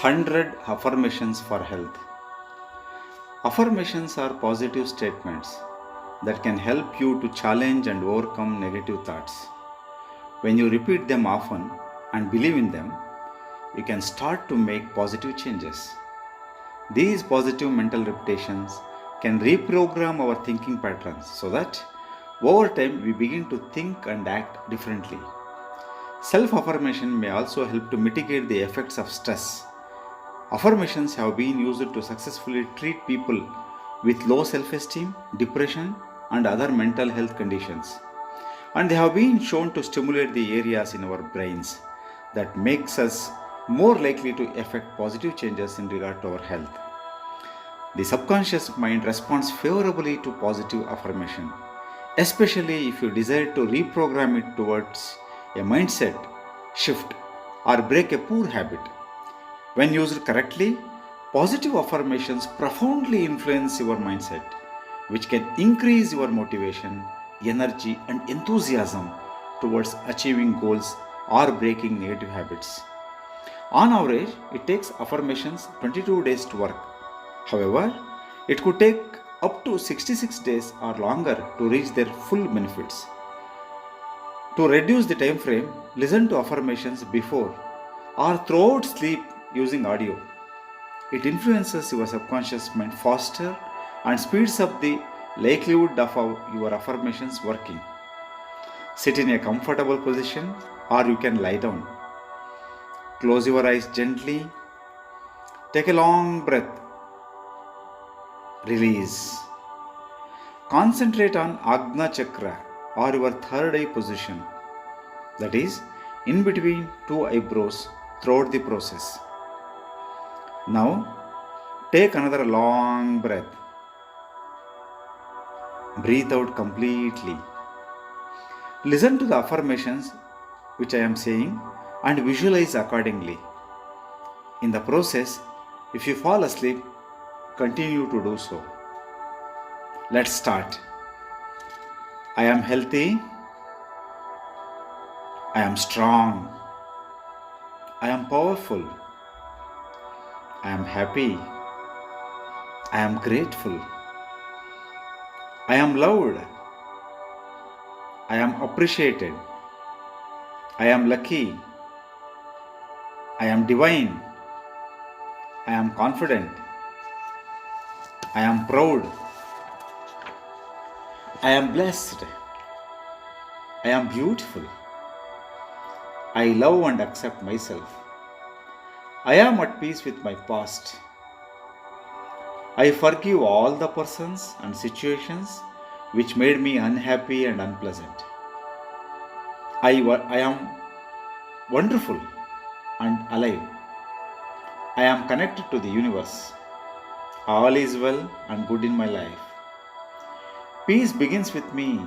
100 affirmations for health. Affirmations are positive statements that can help you to challenge and overcome negative thoughts. When you repeat them often and believe in them, you can start to make positive changes. These positive mental repetitions can reprogram our thinking patterns so that over time we begin to think and act differently. Self affirmation may also help to mitigate the effects of stress. Affirmations have been used to successfully treat people with low self esteem, depression, and other mental health conditions. And they have been shown to stimulate the areas in our brains that makes us more likely to effect positive changes in regard to our health. The subconscious mind responds favorably to positive affirmation, especially if you desire to reprogram it towards a mindset shift or break a poor habit. When used correctly, positive affirmations profoundly influence your mindset, which can increase your motivation, energy, and enthusiasm towards achieving goals or breaking negative habits. On average, it takes affirmations 22 days to work. However, it could take up to 66 days or longer to reach their full benefits. To reduce the time frame, listen to affirmations before or throughout sleep using audio. It influences your subconscious mind faster and speeds up the likelihood of your affirmations working. Sit in a comfortable position or you can lie down. Close your eyes gently. Take a long breath. Release. Concentrate on Agna Chakra or your third eye position, that is, in between two eyebrows throughout the process. Now, take another long breath. Breathe out completely. Listen to the affirmations which I am saying and visualize accordingly. In the process, if you fall asleep, continue to do so. Let's start. I am healthy. I am strong. I am powerful. I am happy. I am grateful. I am loved. I am appreciated. I am lucky. I am divine. I am confident. I am proud. I am blessed. I am beautiful. I love and accept myself. I am at peace with my past. I forgive all the persons and situations which made me unhappy and unpleasant. I am wonderful and alive. I am connected to the universe. All is well and good in my life. Peace begins with me.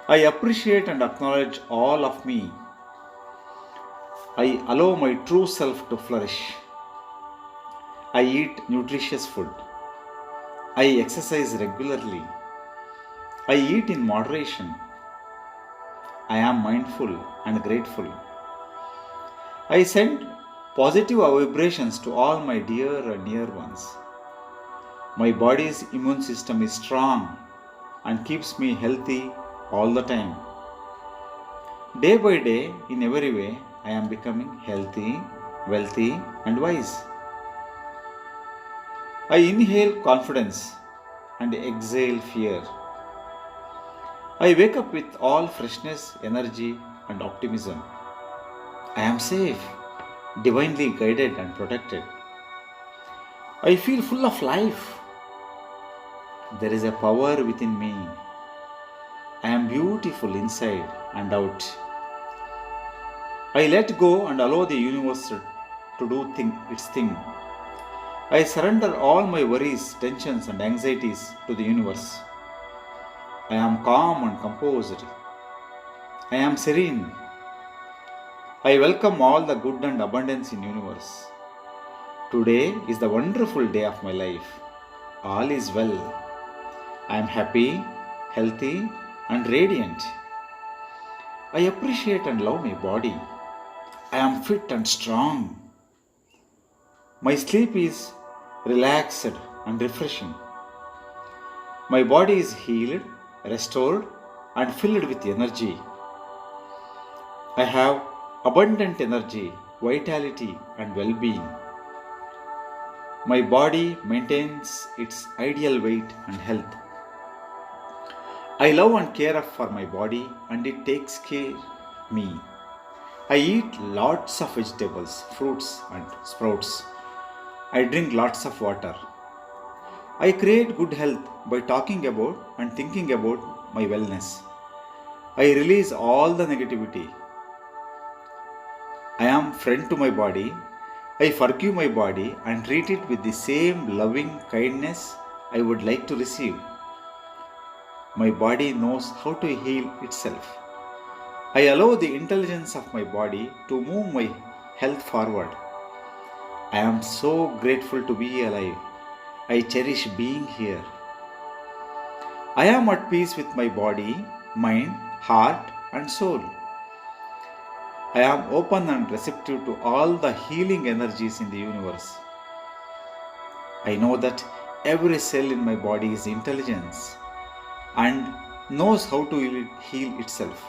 I appreciate and acknowledge all of me. I allow my true self to flourish. I eat nutritious food. I exercise regularly. I eat in moderation. I am mindful and grateful. I send positive vibrations to all my dear and near ones. My body's immune system is strong and keeps me healthy all the time. Day by day, in every way, I am becoming healthy, wealthy, and wise. I inhale confidence and exhale fear. I wake up with all freshness, energy, and optimism. I am safe, divinely guided and protected. I feel full of life. There is a power within me. I am beautiful inside and out. I let go and allow the universe to do its thing. I surrender all my worries, tensions, and anxieties to the universe. I am calm and composed. I am serene. I welcome all the good and abundance in universe. Today is the wonderful day of my life. All is well. I am happy, healthy, and radiant. I appreciate and love my body. I am fit and strong. My sleep is relaxed and refreshing. My body is healed, restored, and filled with energy. I have abundant energy, vitality, and well being. My body maintains its ideal weight and health. I love and care for my body and it takes care of me. I eat lots of vegetables, fruits and sprouts. I drink lots of water. I create good health by talking about and thinking about my wellness. I release all the negativity. I am friend to my body. I forgive my body and treat it with the same loving kindness I would like to receive. My body knows how to heal itself. I allow the intelligence of my body to move my health forward. I am so grateful to be alive. I cherish being here. I am at peace with my body, mind, heart, and soul. I am open and receptive to all the healing energies in the universe. I know that every cell in my body is intelligence and knows how to heal itself.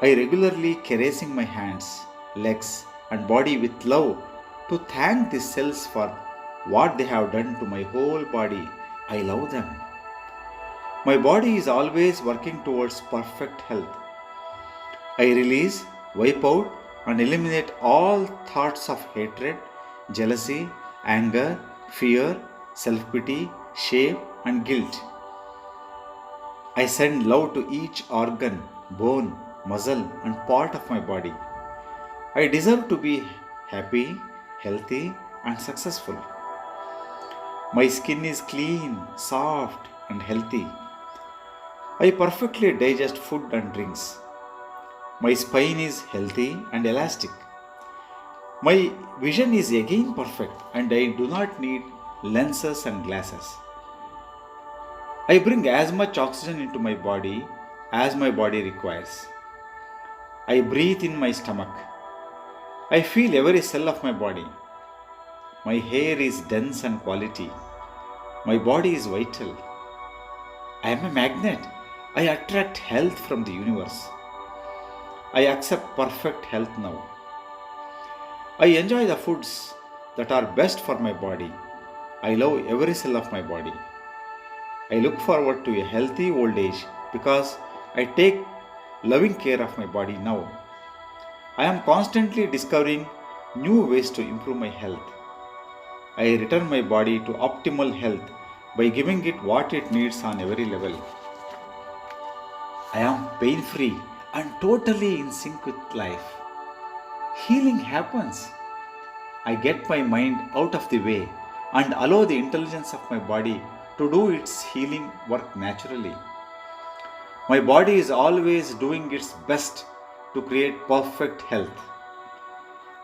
I regularly caressing my hands, legs, and body with love to thank these cells for what they have done to my whole body. I love them. My body is always working towards perfect health. I release, wipe out, and eliminate all thoughts of hatred, jealousy, anger, fear, self pity, shame, and guilt. I send love to each organ, bone, muscle, and part of my body. I deserve to be happy, healthy, and successful. My skin is clean, soft, and healthy. I perfectly digest food and drinks. My spine is healthy and elastic. My vision is again perfect, and I do not need lenses and glasses. I bring as much oxygen into my body as my body requires. I breathe in my stomach. I feel every cell of my body. My hair is dense and quality. My body is vital. I am a magnet. I attract health from the universe. I accept perfect health now. I enjoy the foods that are best for my body. I love every cell of my body. I look forward to a healthy old age because I take loving care of my body now. I am constantly discovering new ways to improve my health. I return my body to optimal health by giving it what it needs on every level. I am pain free and totally in sync with life. Healing happens. I get my mind out of the way and allow the intelligence of my body to do its healing work naturally. My body is always doing its best to create perfect health.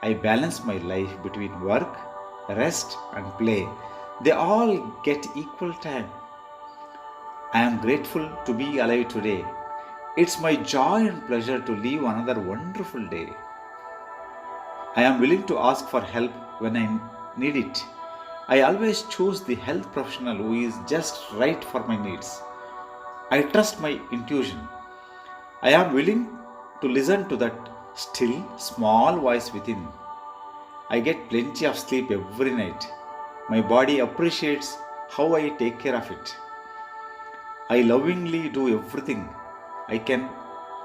I balance my life between work, rest, and play. They all get equal time. I am grateful to be alive today. It's my joy and pleasure to live another wonderful day. I am willing to ask for help when I need it. I always choose the health professional who is just right for my needs. I trust my intuition. I am willing to listen to that still, small voice within. I get plenty of sleep every night. My body appreciates how I take care of it. I lovingly do everything I can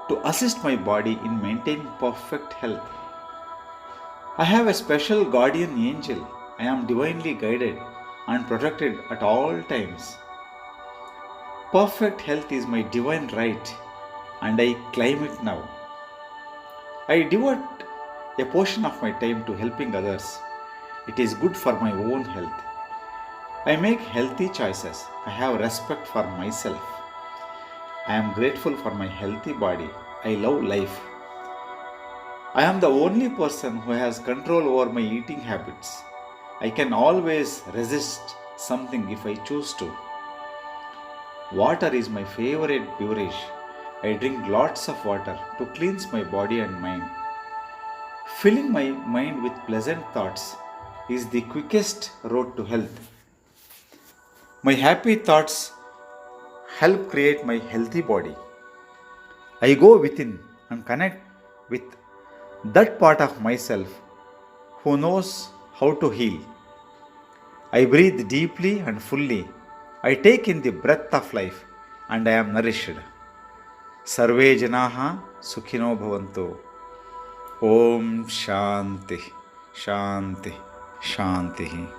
to assist my body in maintaining perfect health. I have a special guardian angel. I am divinely guided and protected at all times. Perfect health is my divine right and I claim it now. I devote a portion of my time to helping others. It is good for my own health. I make healthy choices. I have respect for myself. I am grateful for my healthy body. I love life. I am the only person who has control over my eating habits. I can always resist something if I choose to. Water is my favorite beverage. I drink lots of water to cleanse my body and mind, filling my mind with pleasant thoughts. is the quickest road to health. My happy thoughts help create my healthy body. I go within and connect with that part of myself who knows how to heal. I breathe deeply and fully. I take in the breath of life and I am nourished. Sarve Janaha Sukhino Bhavantu. Om Shanti Shanti Shanti.